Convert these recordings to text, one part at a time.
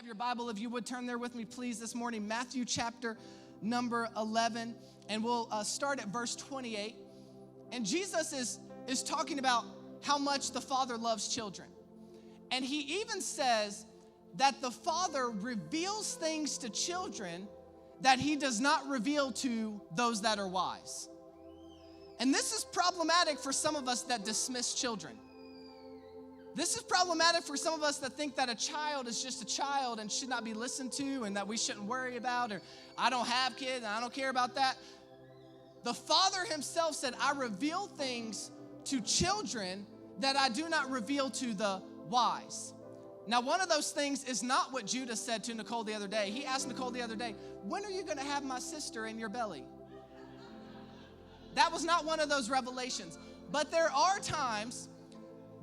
have your Bible, if you would turn there with me, please, this morning. Matthew chapter number 11, and we'll start at verse 28. And Jesus is talking about how much the Father loves children. And he even says that the Father reveals things to children that he does not reveal to those that are wise. And this is problematic for some of us that dismiss children. This is problematic for some of us that think that a child is just a child and should not be listened to and that we shouldn't worry about, or I don't have kids and I don't care about that. The Father himself said, I reveal things to children that I do not reveal to the wise. Now, one of those things is not what Judah said to Nicole the other day. He asked Nicole the other day, when are you going to have my sister in your belly? That was not one of those revelations. But there are times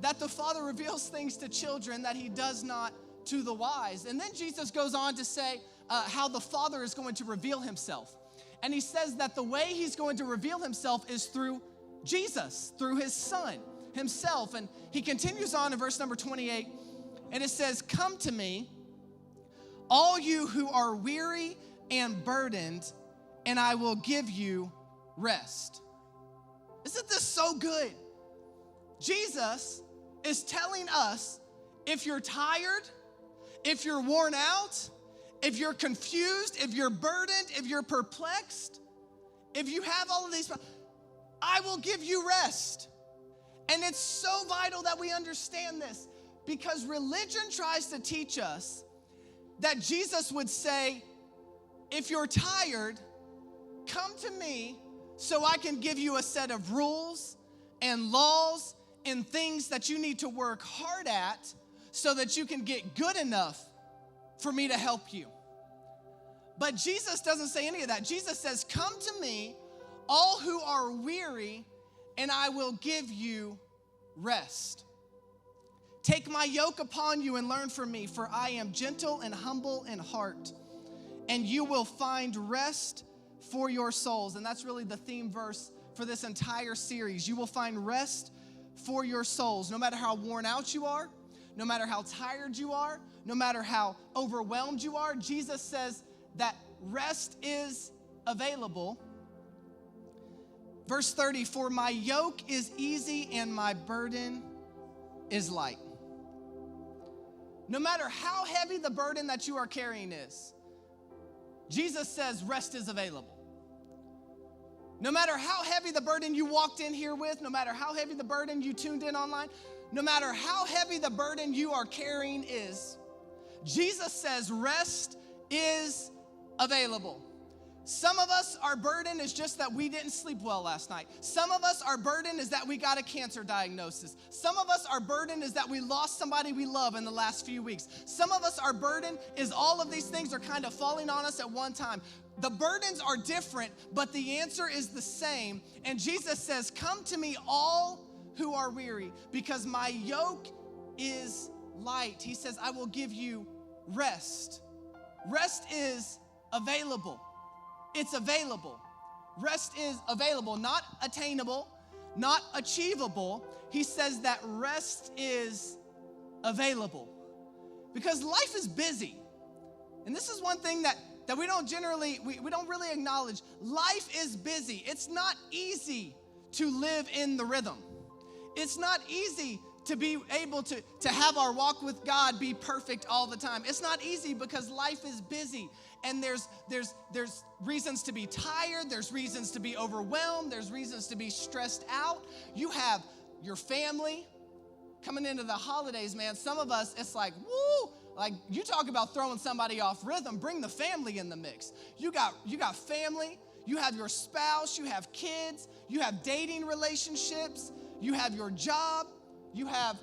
that the Father reveals things to children that he does not to the wise. And then Jesus goes on to say how the Father is going to reveal himself. And he says that the way he's going to reveal himself is through Jesus, through his Son himself. And he continues on in verse number 28, and it says, come to me, all you who are weary and burdened, and I will give you rest. Isn't this so good? Jesus is telling us, if you're tired, if you're worn out, if you're confused, if you're burdened, if you're perplexed, if you have all of these, I will give you rest. And it's so vital that we understand this, because religion tries to teach us that Jesus would say, if you're tired, come to me so I can give you a set of rules and laws and things that you need to work hard at so that you can get good enough for me to help you. But Jesus doesn't say any of that. Jesus says, come to me, all who are weary, and I will give you rest. Take my yoke upon you and learn from me, for I am gentle and humble in heart, and you will find rest for your souls. And that's really the theme verse for this entire series. You will find rest for your souls. No matter how worn out you are, no matter how tired you are, no matter how overwhelmed you are, Jesus says that rest is available. Verse 30, for my yoke is easy and my burden is light. No matter how heavy the burden that you are carrying is, Jesus says rest is available. No matter how heavy the burden you walked in here with, no matter how heavy the burden you tuned in online, no matter how heavy the burden you are carrying is, Jesus says rest is available. Some of us, our burden is just that we didn't sleep well last night. Some of us, our burden is that we got a cancer diagnosis. Some of us, our burden is that we lost somebody we love in the last few weeks. Some of us, our burden is all of these things are kind of falling on us at one time. The burdens are different, but the answer is the same. And Jesus says, come to me all who are weary, because my yoke is light. He says, I will give you rest. Rest is available. It's available. Rest is available, not attainable, not achievable. He says that rest is available because life is busy. And this is one thing that we don't generally, we don't really acknowledge. Life is busy. It's not easy to live in the rhythm. It's not easy to be able to have our walk with God be perfect all the time. It's not easy because life is busy. And there's reasons to be tired. There's reasons to be overwhelmed. There's reasons to be stressed out. You have your family coming into the holidays, man. Some of us, it's like, woo, like you talk about throwing somebody off rhythm. Bring the family in the mix. You got family. You have your spouse. You have kids. You have dating relationships. You have your job. You have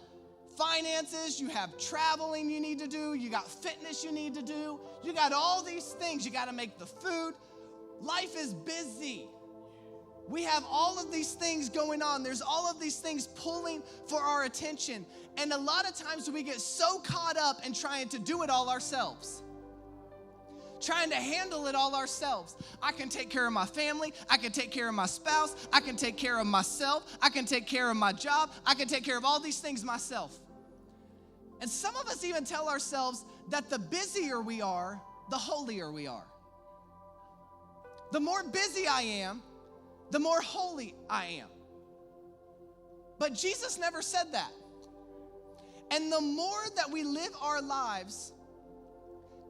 finances, you have traveling you need to do, you got fitness you need to do, you got all these things, you got to make the food. Life is busy. We have all of these things going on. There's all of these things pulling for our attention. And a lot of times we get so caught up in trying to do it all ourselves. Trying to handle it all ourselves. I can take care of my family. I can take care of my spouse. I can take care of myself. I can take care of my job. I can take care of all these things myself. And some of us even tell ourselves that the busier we are, the holier we are. The more busy I am, the more holy I am. But Jesus never said that. And the more that we live our lives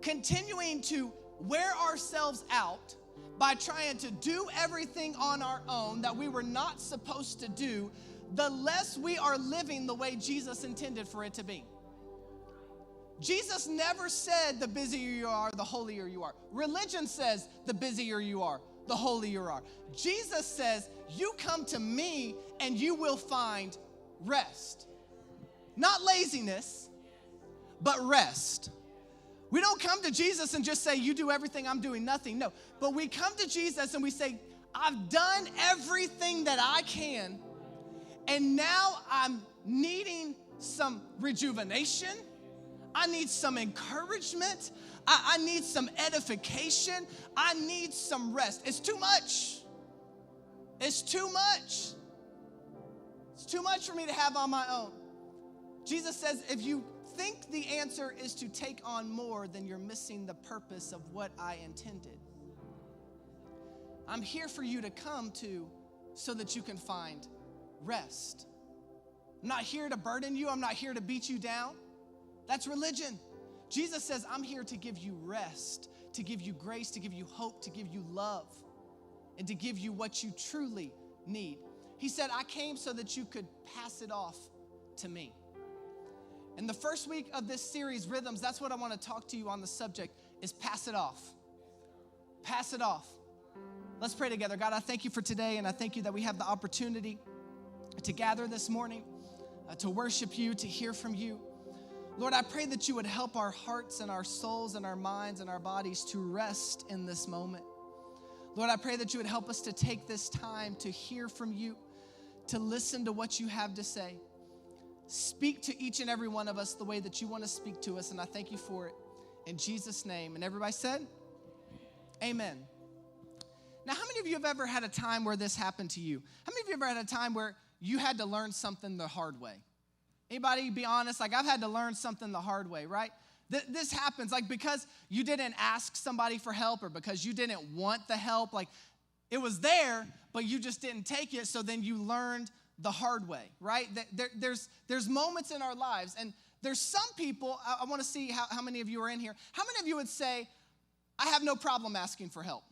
continuing to wear ourselves out by trying to do everything on our own that we were not supposed to do, the less we are living the way Jesus intended for it to be. Jesus never said the busier you are, the holier you are. Religion says the busier you are, the holier you are. Jesus says, you come to me and you will find rest. Not laziness, but rest. We don't come to Jesus and just say, you do everything, I'm doing nothing. No, but we come to Jesus and we say, I've done everything that I can, and now I'm needing some rejuvenation. I need some encouragement. I need some edification. I need some rest. It's too much. It's too much. It's too much for me to have on my own. Jesus says, if you think the answer is to take on more, then you're missing the purpose of what I intended. I'm here for you to come to so that you can find rest. I'm not here to burden you. I'm not here to beat you down. That's religion. Jesus says, I'm here to give you rest, to give you grace, to give you hope, to give you love, and to give you what you truly need. He said, I came so that you could pass it off to me. In the first week of this series, Rhythms, that's what I want to talk to you on the subject, is pass it off. Pass it off. Let's pray together. God, I thank you for today, and I thank you that we have the opportunity to gather this morning, to worship you, to hear from you. Lord, I pray that you would help our hearts and our souls and our minds and our bodies to rest in this moment. Lord, I pray that you would help us to take this time to hear from you, to listen to what you have to say. Speak to each and every one of us the way that you want to speak to us, and I thank you for it. In Jesus' name. And everybody said, amen. Now, how many of you have ever had a time where this happened to you? How many of you ever had a time where you had to learn something the hard way? Anybody be honest? Like, I've had to learn something the hard way, right? This happens, like, because you didn't ask somebody for help or because you didn't want the help. Like, it was there, but you just didn't take it, so then you learned the hard way, right? There's moments in our lives, and there's some people, I want to see how many of you are in here. How many of you would say, I have no problem asking for help?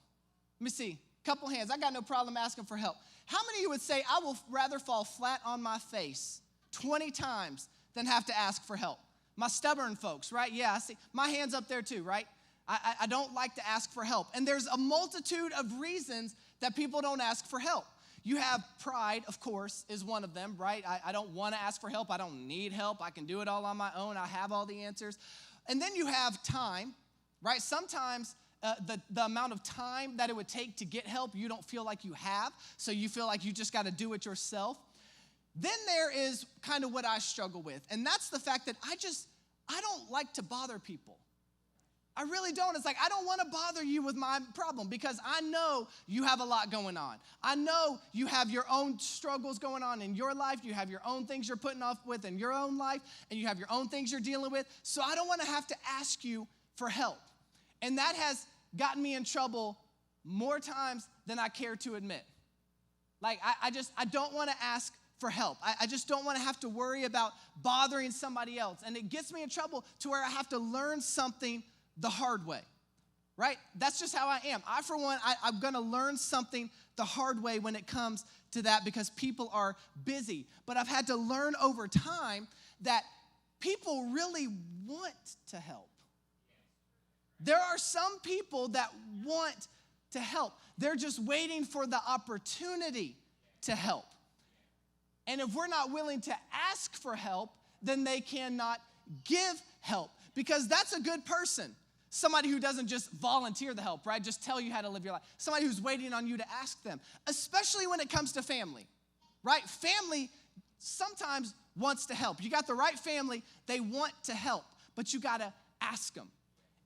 Let me see, couple hands. I got no problem asking for help. How many of you would say, I will rather fall flat on my face 20 times than have to ask for help? My stubborn folks, right? Yeah, I see. My hand's up there too, right? I don't like to ask for help. And there's a multitude of reasons that people don't ask for help. You have pride, of course, is one of them, right? I don't want to ask for help. I don't need help. I can do it all on my own. I have all the answers. And then you have time, right? Sometimes the amount of time that it would take to get help, you don't feel like you have, so you feel like you just got to do it yourself. Then there is kind of what I struggle with, and that's the fact that I don't like to bother people. I really don't. It's like, I don't want to bother you with my problem because I know you have a lot going on. I know you have your own struggles going on in your life. You have your own things you're putting off with in your own life, and you have your own things you're dealing with. So I don't want to have to ask you for help. And that has gotten me in trouble more times than I care to admit. Like, I don't want to ask for help. I just don't want to have to worry about bothering somebody else. And it gets me in trouble to where I have to learn something the hard way, right? That's just how I am. I, for one, I'm going to learn something the hard way when it comes to that because people are busy. But I've had to learn over time that people really want to help. There are some people that want to help. They're just waiting for the opportunity to help. And if we're not willing to ask for help, then they cannot give help because that's a good person. Somebody who doesn't just volunteer the help, right? Just tell you how to live your life. Somebody who's waiting on you to ask them, especially when it comes to family, right? Family sometimes wants to help. You got the right family, they want to help, but you got to ask them.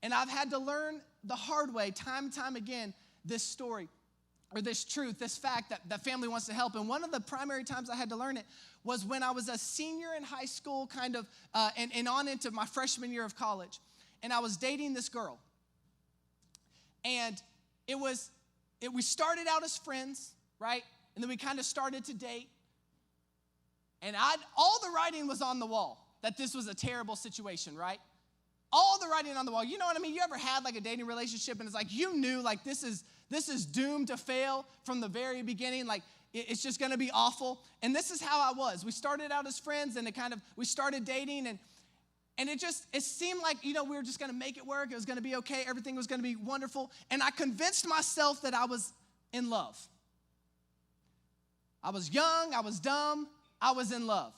And I've had to learn the hard way, time and time again, this story. or this truth, this fact that family wants to help. And one of the primary times I had to learn it was when I was a senior in high school, and on into my freshman year of college. And I was dating this girl. And we started out as friends, right? And then we kind of started to date. And all the writing was on the wall that this was a terrible situation, right? All the writing on the wall. You know what I mean? You ever had like a dating relationship and it's like you knew like this is doomed to fail from the very beginning. Like it's just going to be awful. And this is how I was. We started out as friends and we started dating and it seemed like, we were just going to make it work. It was going to be okay. Everything was going to be wonderful. And I convinced myself that I was in love. I was young. I was dumb. I was in love.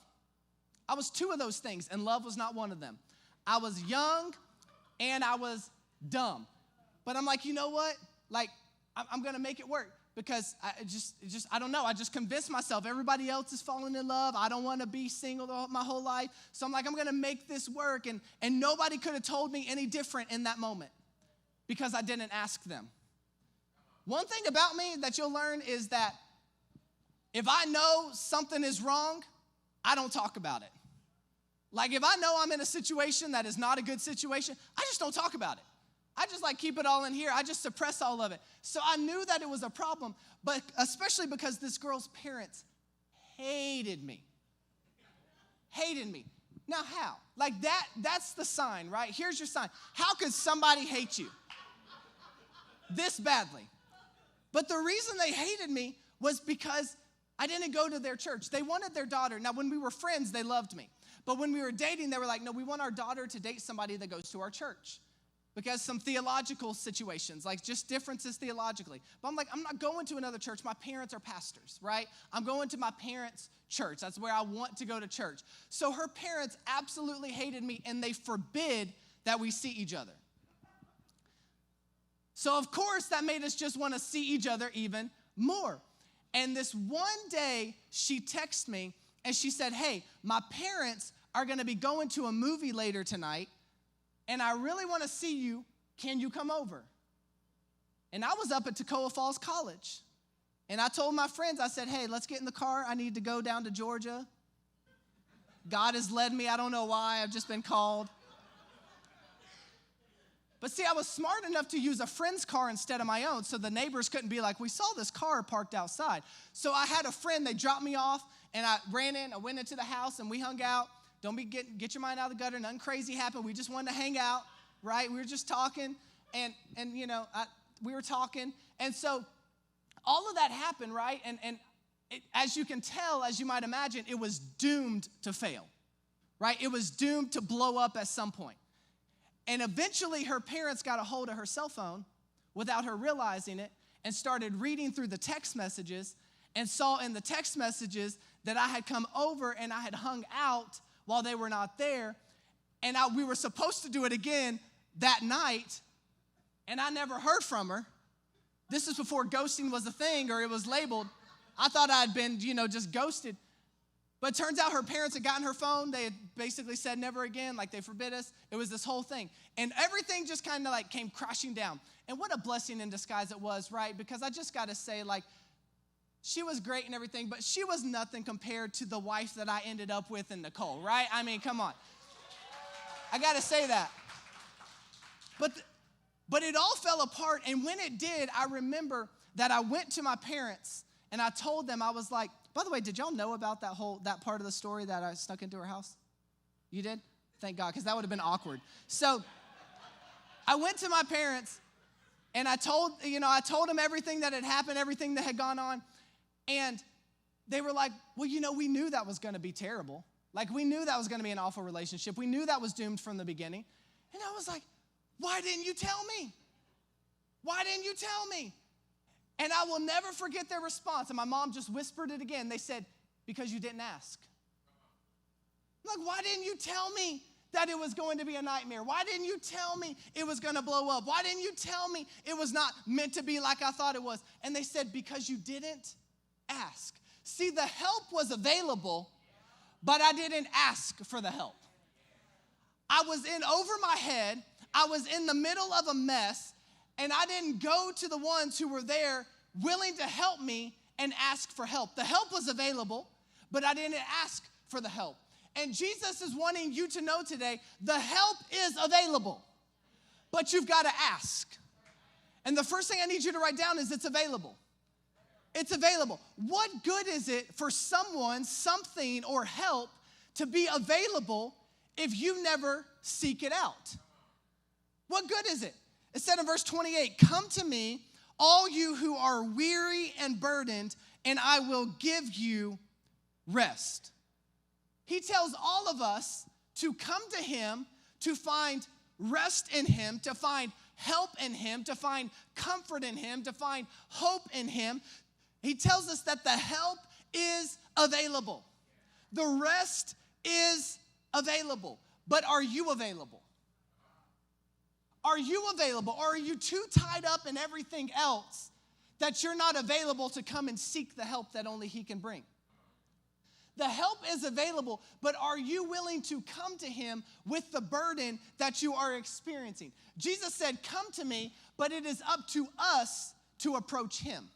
I was two of those things, and love was not one of them. I was young and I was dumb. But I'm like, you know what? Like, I'm going to make it work because I don't know. I just convinced myself everybody else is falling in love. I don't want to be single my whole life. So I'm like, I'm going to make this work. And nobody could have told me any different in that moment because I didn't ask them. One thing about me that you'll learn is that if I know something is wrong, I don't talk about it. Like if I know I'm in a situation that is not a good situation, I just don't talk about it. I just like keep it all in here. I just suppress all of it. So I knew that it was a problem, but especially because this girl's parents hated me. Hated me. Now how? Like that's the sign, right? Here's your sign. How could somebody hate you this badly? But the reason they hated me was because I didn't go to their church. They wanted their daughter. Now, when we were friends, they loved me. But when we were dating, they were like, no, we want our daughter to date somebody that goes to our church. Because some theological situations, like just differences theologically. But I'm like, I'm not going to another church. My parents are pastors, right? I'm going to my parents' church. That's where I want to go to church. So her parents absolutely hated me, and they forbid that we see each other. So, of course, that made us just want to see each other even more. And this one day, she texted me, and she said, hey, my parents are going to be going to a movie later tonight, and I really want to see you. Can you come over? And I was up at Toccoa Falls College, and I told my friends, I said, hey, let's get in the car. I need to go down to Georgia. God has led me. I don't know why. I've just been called. But see, I was smart enough to use a friend's car instead of my own, so the neighbors couldn't be like, we saw this car parked outside. So I had a friend, they dropped me off, and I ran in, I went into the house, and we hung out. Get your mind out of the gutter, nothing crazy happened. We just wanted to hang out, right? We were just talking, and we were talking. And so all of that happened, right? And as you can tell, as you might imagine, it was doomed to fail, right? It was doomed to blow up at some point. And eventually her parents got a hold of her cell phone without her realizing it and started reading through the text messages and saw in the text messages that I had come over and I had hung out while they were not there. And we were supposed to do it again that night, and I never heard from her. This is before ghosting was a thing or it was labeled. I thought I had been, just ghosted. But it turns out her parents had gotten her phone. They had basically said never again, like they forbid us. It was this whole thing. And everything just kind of like came crashing down. And what a blessing in disguise it was, right? Because I just got to say, like, she was great and everything, but she was nothing compared to the wife that I ended up with in Nicole, right? I mean, come on. I got to say that. But it all fell apart. And when it did, I remember that I went to my parents and I told them, I was like, by the way, did y'all know about that part of the story that I snuck into her house? You did? Thank God, because that would have been awkward. So I went to my parents and I told them everything that had happened, everything that had gone on. And they were like, well, we knew that was going to be terrible. Like, we knew that was going to be an awful relationship. We knew that was doomed from the beginning. And I was like, why didn't you tell me? Why didn't you tell me? And I will never forget their response. And my mom just whispered it again. They said, because you didn't ask. I'm like, why didn't you tell me that it was going to be a nightmare? Why didn't you tell me it was going to blow up? Why didn't you tell me it was not meant to be like I thought it was? And they said, because you didn't ask. See, the help was available, but I didn't ask for the help. I was in over my head. I was in the middle of a mess, and I didn't go to the ones who were there willing to help me and ask for help. The help was available, but I didn't ask for the help. And Jesus is wanting you to know today, the help is available, but you've got to ask. And the first thing I need you to write down is it's available. It's available. What good is it for someone, something, or help to be available if you never seek it out? What good is it? It said in verse 28, come to me, all you who are weary and burdened, and I will give you rest. He tells all of us to come to him to find rest in him, to find help in him, to find comfort in him, to find hope in him. He tells us that the help is available. The rest is available. But are you available? Are you available? Or are you too tied up in everything else that you're not available to come and seek the help that only he can bring? The help is available, but are you willing to come to him with the burden that you are experiencing? Jesus said, come to me, but it is up to us to approach him.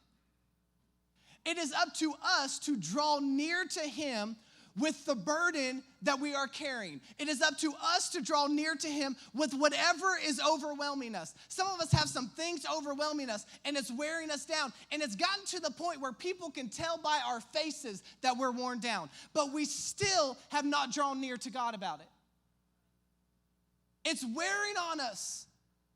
It is up to us to draw near to him with the burden that we are carrying. It is up to us to draw near to him with whatever is overwhelming us. Some of us have some things overwhelming us, and it's wearing us down. And it's gotten to the point where people can tell by our faces that we're worn down. But we still have not drawn near to God about it. It's wearing on us.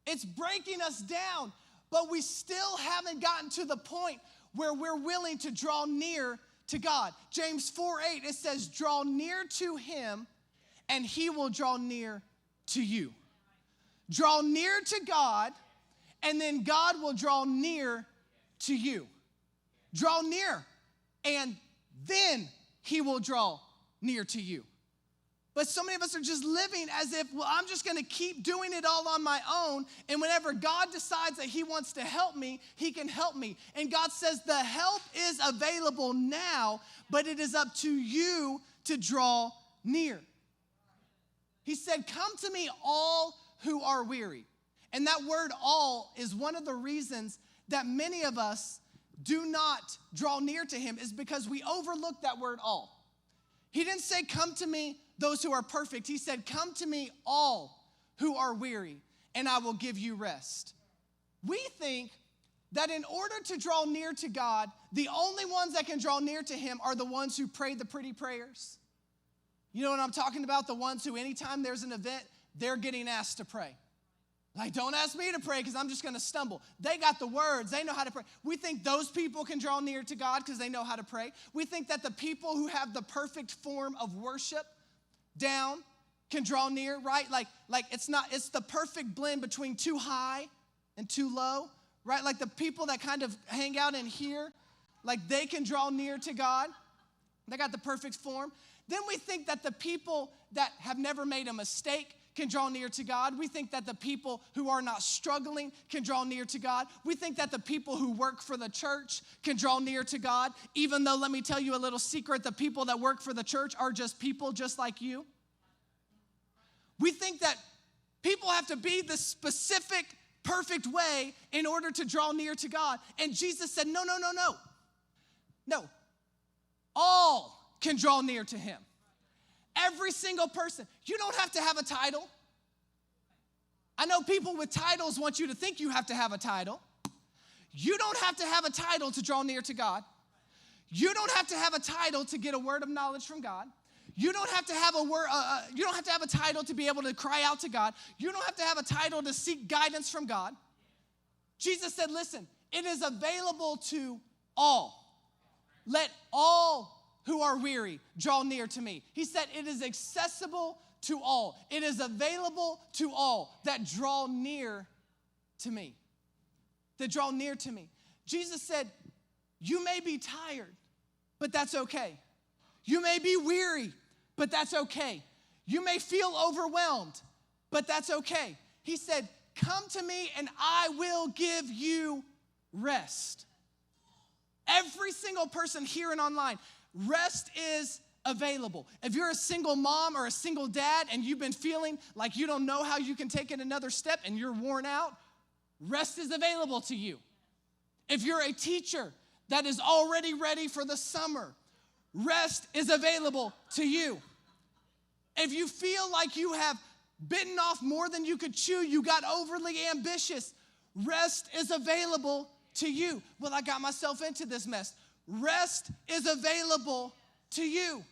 It's breaking us down. But we still haven't gotten to the point where we're willing to draw near to God. James 4:8, it says, draw near to him and he will draw near to you. Draw near to God and then God will draw near to you. Draw near and then he will draw near to you. But so many of us are just living as if, well, I'm just going to keep doing it all on my own. And whenever God decides that he wants to help me, he can help me. And God says the help is available now, but it is up to you to draw near. He said, come to me all who are weary. And that word all is one of the reasons that many of us do not draw near to him, is because we overlook that word all. He didn't say, come to me, those who are perfect. He said, come to me, all who are weary, and I will give you rest. We think that in order to draw near to God, the only ones that can draw near to him are the ones who pray the pretty prayers. You know what I'm talking about? The ones who anytime there's an event, they're getting asked to pray. Like, don't ask me to pray because I'm just going to stumble. They got the words. They know how to pray. We think those people can draw near to God because they know how to pray. We think that the people who have the perfect form of worship down can draw near, right? Like it's the perfect blend between too high and too low, right? Like the people that kind of hang out in here, like they can draw near to God. They got the perfect form. Then we think that the people that have never made a mistake can draw near to God. We think that the people who are not struggling can draw near to God. We think that the people who work for the church can draw near to God, even though, let me tell you a little secret, the people that work for the church are just people just like you. We think that people have to be the specific, perfect way in order to draw near to God. And Jesus said, no. No. All can draw near to him. Every single person. You don't have to have a title. I know people with titles want you to think you have to have a title. You don't have to have a title to draw near to God. You don't have to have a title to get a word of knowledge from God. You don't have to have a word. You don't have to have a title to be able to cry out to God. You don't have to have a title to seek guidance from God. Jesus said, listen, it is available to all. Let all who are weary draw near to me. He said it is accessible to all. It is available to all that draw near to me. That draw near to me. Jesus said, you may be tired, but that's okay. You may be weary, but that's okay. You may feel overwhelmed, but that's okay. He said, come to me and I will give you rest. Every single person here and online, rest is available. If you're a single mom or a single dad and you've been feeling like you don't know how you can take it another step and you're worn out, rest is available to you. If you're a teacher that is already ready for the summer, rest is available to you. If you feel like you have bitten off more than you could chew, you got overly ambitious, rest is available to you. Well, I got myself into this mess. Rest is available to you.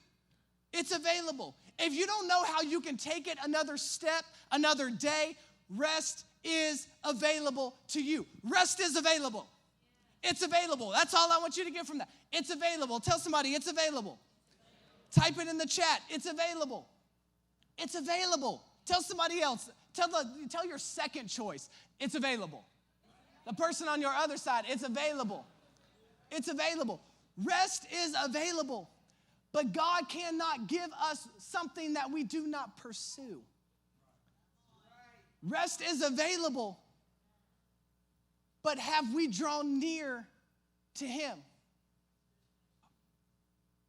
It's available. If you don't know how you can take it another step, another day, rest is available to you. Rest is available. It's available. That's all I want you to get from that. It's available. Tell somebody it's available. Type it in the chat. It's available. It's available. Tell somebody else. Tell your second choice. It's available. The person on your other side, it's available. It's available. Rest is available. But God cannot give us something that we do not pursue. Rest is available. But have we drawn near to him?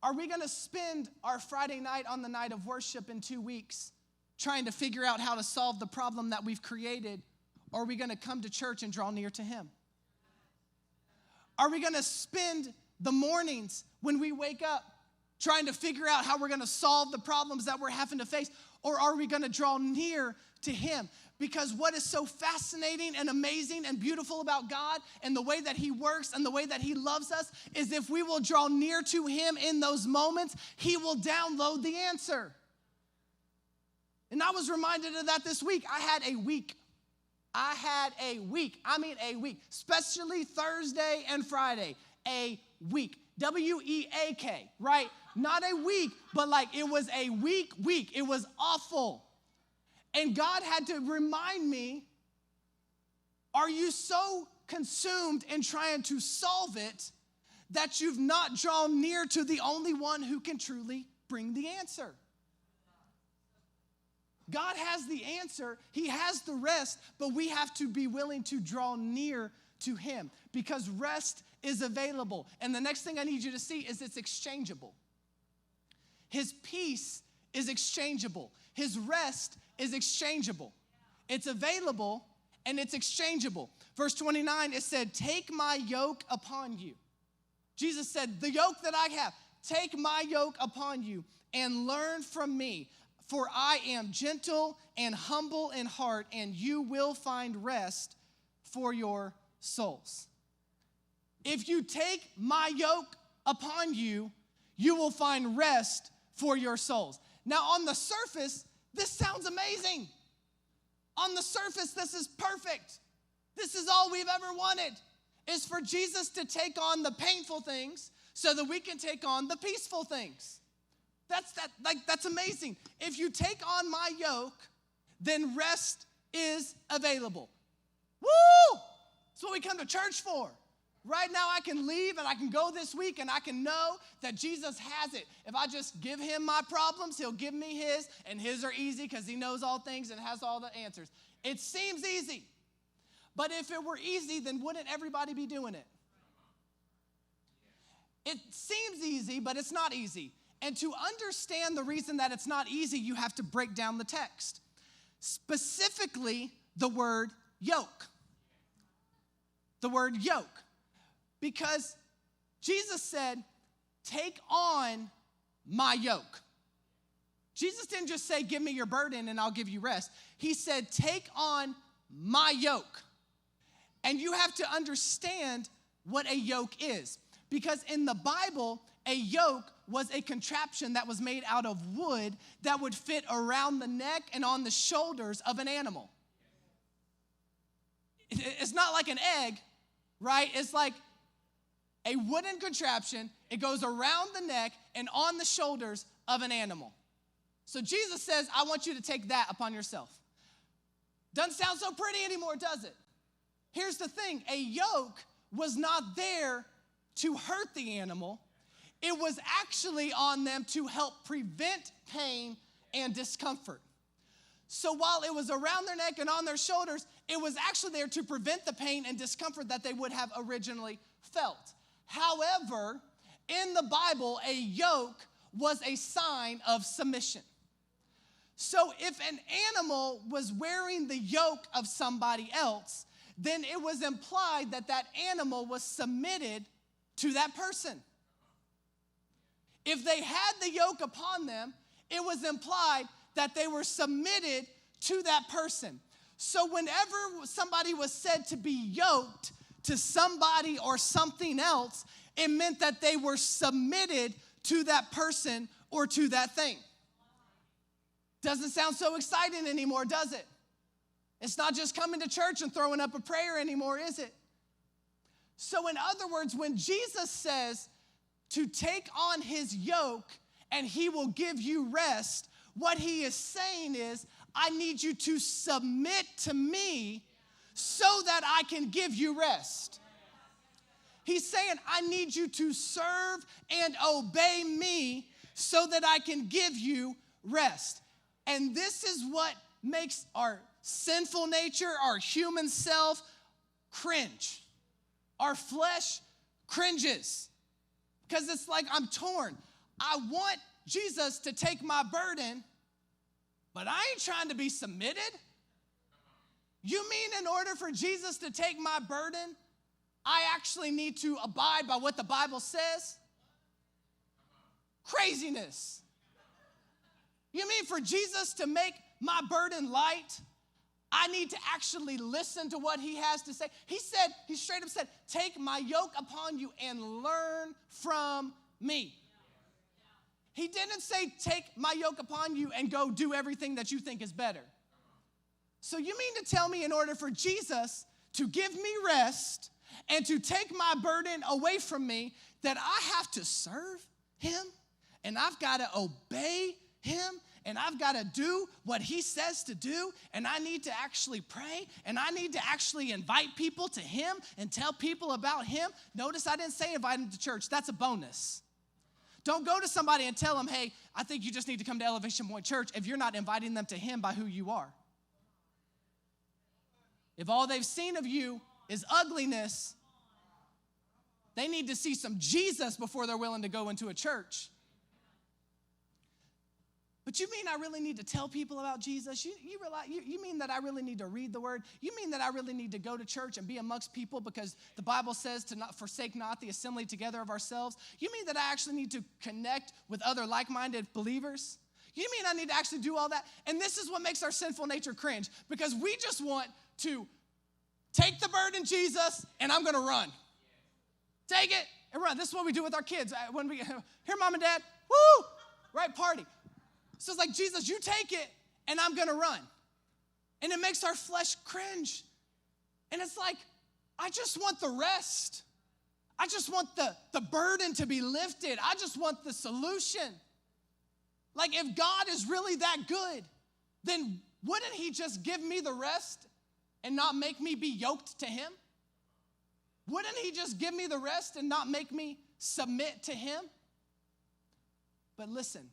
Are we going to spend our Friday night on the night of worship in 2 weeks trying to figure out how to solve the problem that we've created? Or are we going to come to church and draw near to him? Are we going to spend the mornings when we wake up trying to figure out how we're going to solve the problems that we're having to face? Or are we going to draw near to him? Because what is so fascinating and amazing and beautiful about God and the way that he works and the way that he loves us is if we will draw near to him in those moments, he will download the answer. And I was reminded of that this week. I had a week. I mean a week. Especially Thursday and Friday. A week. W-E-A-K, right? Not a week, but like it was a week. It was awful. And God had to remind me, are you so consumed in trying to solve it that you've not drawn near to the only one who can truly bring the answer? God has the answer. He has the rest, but we have to be willing to draw near to him because rest is available. And the next thing I need you to see is it's exchangeable. His peace is exchangeable. His rest is exchangeable. It's available and it's exchangeable. Verse 29, it said, take my yoke upon you. Jesus said, the yoke that I have, take my yoke upon you and learn from me. For I am gentle and humble in heart, and you will find rest for your souls. If you take my yoke upon you, you will find rest for your souls. Now, on the surface, this sounds amazing. On the surface, this is perfect. This is all we've ever wanted, is for Jesus to take on the painful things so that we can take on the peaceful things. That's amazing. If you take on my yoke, then rest is available. Woo! That's what we come to church for. Right now I can leave and I can go this week and I can know that Jesus has it. If I just give him my problems, he'll give me his, and his are easy because he knows all things and has all the answers. It seems easy. But if it were easy, then wouldn't everybody be doing it? It seems easy, but it's not easy. And to understand the reason that it's not easy, you have to break down the text. Specifically, the word yoke. The word yoke. Because Jesus said, take on my yoke. Jesus didn't just say, give me your burden and I'll give you rest. He said, take on my yoke. And you have to understand what a yoke is. Because in the Bible, a yoke was a contraption that was made out of wood that would fit around the neck and on the shoulders of an animal. It's not like an egg, right? It's like a wooden contraption. It goes around the neck and on the shoulders of an animal. So Jesus says, I want you to take that upon yourself. Doesn't sound so pretty anymore, does it? Here's the thing. A yoke was not there to hurt the animal. It was actually on them to help prevent pain and discomfort. So while it was around their neck and on their shoulders, it was actually there to prevent the pain and discomfort that they would have originally felt. However, in the Bible, a yoke was a sign of submission. So if an animal was wearing the yoke of somebody else, then it was implied that that animal was submitted to that person. If they had the yoke upon them, it was implied that they were submitted to that person. So whenever somebody was said to be yoked to somebody or something else, it meant that they were submitted to that person or to that thing. Doesn't sound so exciting anymore, does it? It's not just coming to church and throwing up a prayer anymore, is it? So in other words, when Jesus says to take on his yoke and he will give you rest, what he is saying is, I need you to submit to me so that I can give you rest. He's saying, I need you to serve and obey me so that I can give you rest. And this is what makes our sinful nature, our human self, cringe. Our flesh cringes because it's like I'm torn. I want Jesus to take my burden, but I ain't trying to be submitted. You mean in order for Jesus to take my burden, I actually need to abide by what the Bible says? Craziness. You mean for Jesus to make my burden light, I need to actually listen to what he has to say? He straight up said, take my yoke upon you and learn from me. He didn't say, take my yoke upon you and go do everything that you think is better. So you mean to tell me in order for Jesus to give me rest and to take my burden away from me, that I have to serve him and I've got to obey him and I've got to do what he says to do, and I need to actually pray, and I need to actually invite people to him and tell people about him? Notice I didn't say invite them to church. That's a bonus. Don't go to somebody and tell them, hey, I think you just need to come to Elevation Point Church if you're not inviting them to him by who you are. If all they've seen of you is ugliness, they need to see some Jesus before they're willing to go into a church. But you mean I really need to tell people about Jesus? You mean that I really need to read the word? You mean that I really need to go to church and be amongst people because the Bible says to not forsake not the assembly together of ourselves? You mean that I actually need to connect with other like-minded believers? You mean I need to actually do all that? And this is what makes our sinful nature cringe, because we just want to take the burden, Jesus, and I'm going to run. Take it and run. This is what we do with our kids. When we hear mom and dad, woo, right, party. So it's like, Jesus, you take it, and I'm going to run. And it makes our flesh cringe. And it's like, I just want the rest. I just want the burden to be lifted. I just want the solution. Like, if God is really that good, then wouldn't he just give me the rest and not make me be yoked to him? Wouldn't he just give me the rest and not make me submit to him? But listen,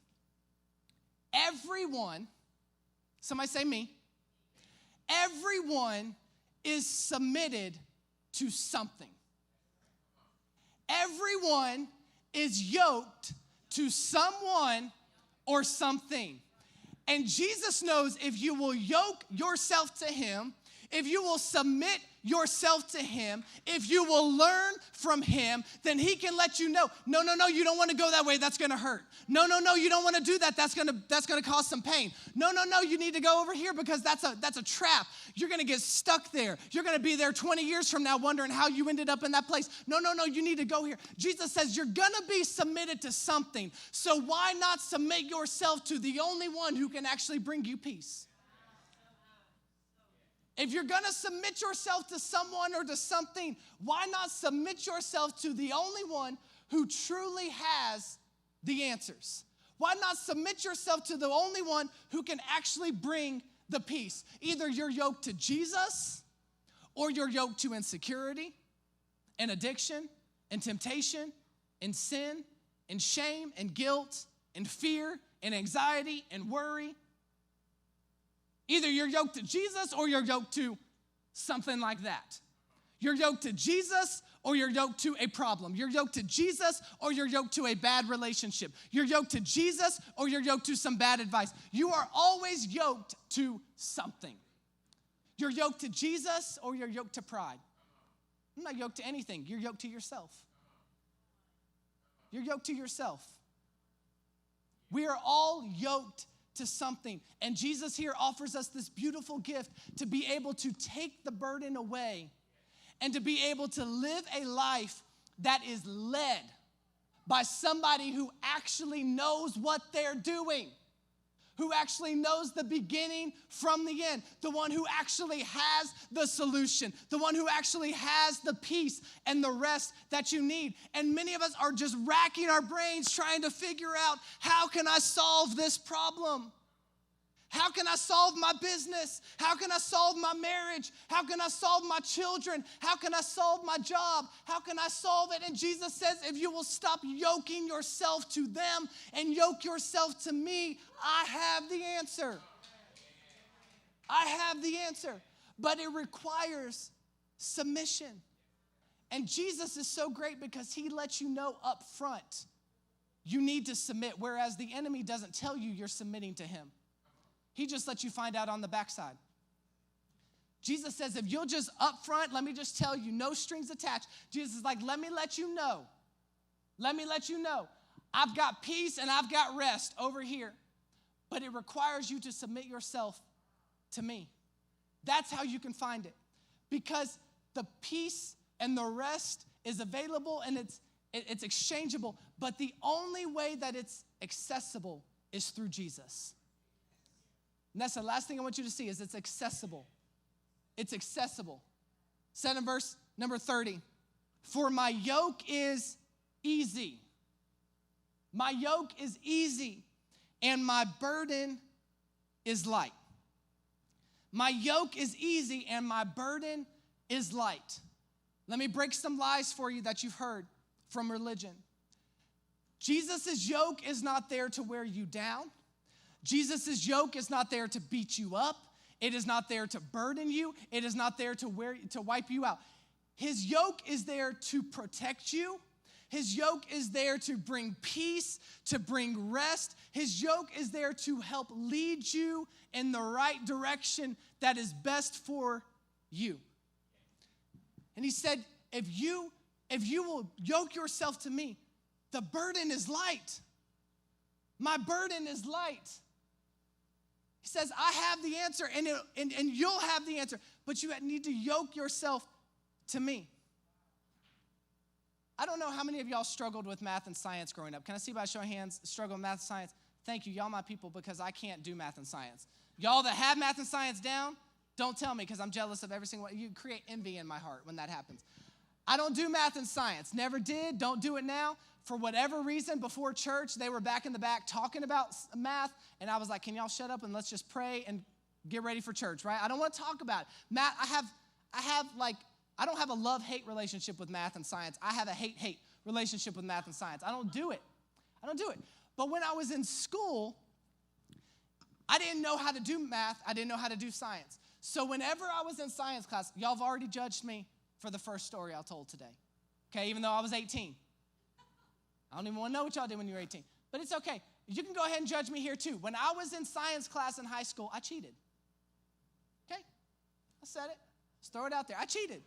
everyone, somebody say me, everyone is submitted to something. Everyone is yoked to someone or something. And Jesus knows if you will yoke yourself to him, if you will submit yourself to him, if you will learn from him, then he can let you know, no, you don't want to go that way, that's going to hurt. No, you don't want to do that, that's going to cause some pain. No, you need to go over here because that's a trap. You're going to get stuck there. You're going to be there 20 years from now wondering how you ended up in that place. No, you need to go here. Jesus says you're going to be submitted to something. So why not submit yourself to the only one who can actually bring you peace? If you're going to submit yourself to someone or to something, why not submit yourself to the only one who truly has the answers? Why not submit yourself to the only one who can actually bring the peace? Either you're yoked to Jesus or you're yoked to insecurity and addiction and temptation and sin and shame and guilt and fear and anxiety and worry. Either you're yoked to Jesus or you're yoked to something like that. You're yoked to Jesus or you're yoked to a problem. You're yoked to Jesus or you're yoked to a bad relationship. You're yoked to Jesus or you're yoked to some bad advice. You are always yoked to something. You're yoked to Jesus or you're yoked to pride. I'm not yoked to anything. You're yoked to yourself. You're yoked to yourself. We are all yoked to something. And Jesus here offers us this beautiful gift to be able to take the burden away and to be able to live a life that is led by somebody who actually knows what they're doing, who actually knows the beginning from the end, the one who actually has the solution, the one who actually has the peace and the rest that you need. And many of us are just racking our brains trying to figure out, how can I solve this problem? How can I solve my business? How can I solve my marriage? How can I solve my children? How can I solve my job? How can I solve it? And Jesus says, if you will stop yoking yourself to them and yoke yourself to me, I have the answer. I have the answer. But it requires submission. And Jesus is so great because he lets you know up front, you need to submit, whereas the enemy doesn't tell you you're submitting to him. He just lets you find out on the backside. Jesus says, if you'll just up front, let me just tell you, no strings attached. Jesus is like, let me let you know. Let me let you know. I've got peace and I've got rest over here. But it requires you to submit yourself to me. That's how you can find it. Because the peace and the rest is available and it's exchangeable. But the only way that it's accessible is through Jesus. And that's the last thing I want you to see is it's accessible. It's accessible. Said in verse number 30, for my yoke is easy. My yoke is easy and my burden is light. My yoke is easy and my burden is light. Let me break some lies for you that you've heard from religion. Jesus' yoke is not there to wear you down. Jesus' yoke is not there to beat you up. It is not there to burden you. It is not there to wipe you out. His yoke is there to protect you. His yoke is there to bring peace, to bring rest. His yoke is there to help lead you in the right direction that is best for you. And he said, if you will yoke yourself to me, the burden is light. My burden is light. He says, I have the answer, and you'll have the answer, but you need to yoke yourself to me. I don't know how many of y'all struggled with math and science growing up. Can I see by a show of hands, struggle with math and science? Thank you, y'all my people, because I can't do math and science. Y'all that have math and science down, don't tell me, because I'm jealous of every single one. You create envy in my heart when that happens. I don't do math and science. Never did, don't do it now. For whatever reason, before church, they were back in the back talking about math, and I was like, can y'all shut up and let's just pray and get ready for church, right? I don't want to talk about it. Math, I don't have a love-hate relationship with math and science. I have a hate-hate relationship with math and science. I don't do it. But when I was in school, I didn't know how to do math. I didn't know how to do science. So whenever I was in science class, y'all have already judged me for the first story I told today, okay, even though I was 18. I don't even want to know what y'all did when you were 18. But it's okay. You can go ahead and judge me here too. When I was in science class in high school, I cheated. Okay? I said it. Let's throw it out there. I cheated.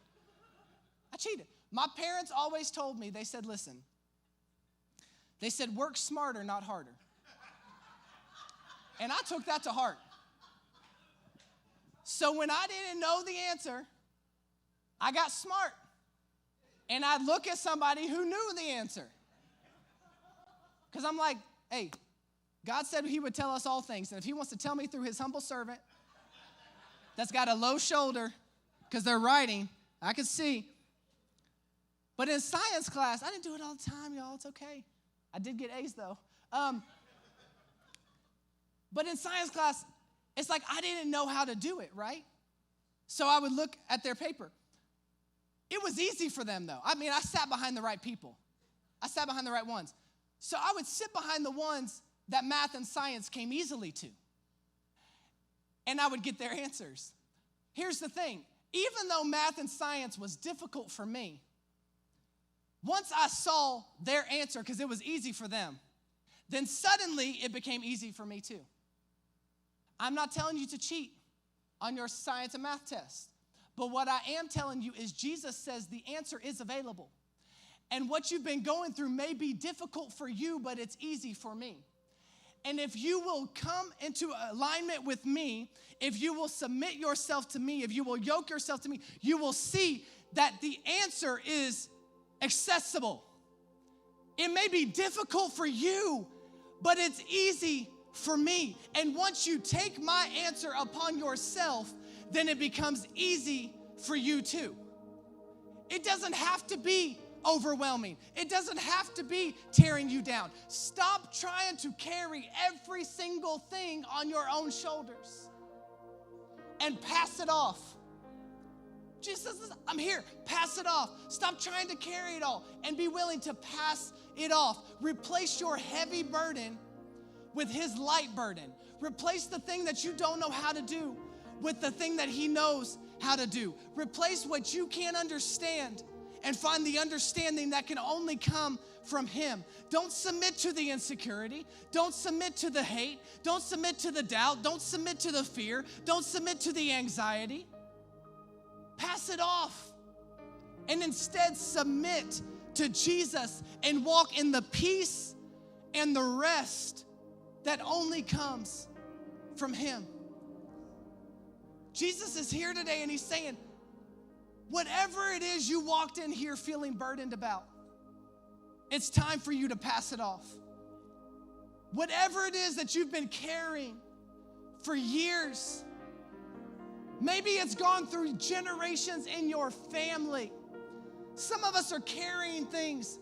My parents always told me, they said, listen, they said, work smarter, not harder. And I took that to heart. So when I didn't know the answer, I got smart. And I'd look at somebody who knew the answer. Because I'm like, hey, God said he would tell us all things. And if he wants to tell me through his humble servant that's got a low shoulder, because they're writing, I could see. But in science class, I didn't do it all the time, y'all. It's okay. I did get A's, though. But in science class, it's like I didn't know how to do it, right? So I would look at their paper. It was easy for them, though. I mean, I sat behind the right people. I sat behind the right ones. So I would sit behind the ones that math and science came easily to. And I would get their answers. Here's the thing. Even though math and science was difficult for me, once I saw their answer, because it was easy for them, then suddenly it became easy for me too. I'm not telling you to cheat. on your science and math test. But what I am telling you is Jesus says the answer is available. And what you've been going through may be difficult for you, but it's easy for me. And if you will come into alignment with me, if you will submit yourself to me, if you will yoke yourself to me, you will see that the answer is accessible. It may be difficult for you, but it's easy for me. And once you take my answer upon yourself, then it becomes easy for you too. It doesn't have to be overwhelming. It doesn't have to be tearing you down. Stop trying to carry every single thing on your own shoulders and pass it off. Jesus says, I'm here, pass it off. Stop trying to carry it all and be willing to pass it off. Replace your heavy burden with his light burden. Replace the thing that you don't know how to do with the thing that he knows how to do. Replace what you can't understand and find the understanding that can only come from him. Don't submit to the insecurity. Don't submit to the hate. Don't submit to the doubt. Don't submit to the fear. Don't submit to the anxiety. Pass it off. And instead submit to Jesus and walk in the peace and the rest that only comes from him. Jesus is here today and he's saying, whatever it is you walked in here feeling burdened about, it's time for you to pass it off. Whatever it is that you've been carrying for years, maybe it's gone through generations in your family. Some of us are carrying things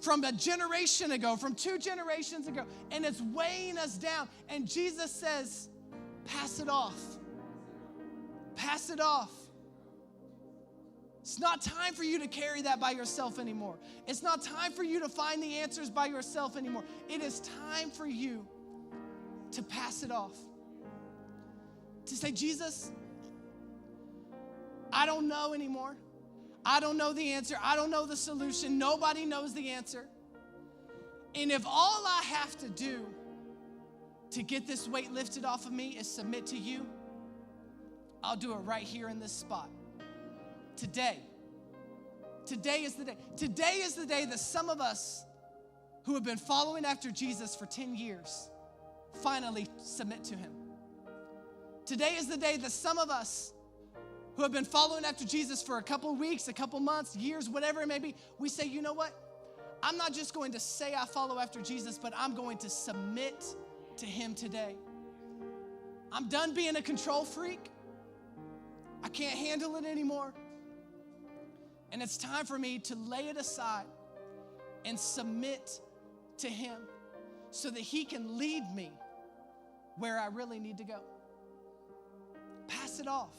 from a generation ago, from 2 generations ago, and it's weighing us down. And Jesus says, pass it off. Pass it off. It's not time for you to carry that by yourself anymore. It's not time for you to find the answers by yourself anymore. It is time for you to pass it off. To say, Jesus, I don't know anymore. I don't know the answer. I don't know the solution. Nobody knows the answer. And if all I have to do to get this weight lifted off of me is submit to you, I'll do it right here in this spot. Today. Today is the day. Today is the day that some of us who have been following after Jesus for 10 years finally submit to him. Today is the day that some of us who have been following after Jesus for a couple weeks, a couple months, years, whatever it may be, we say, you know what? I'm not just going to say I follow after Jesus, but I'm going to submit to him today. I'm done being a control freak. I can't handle it anymore. And it's time for me to lay it aside and submit to him so that he can lead me where I really need to go. Pass it off.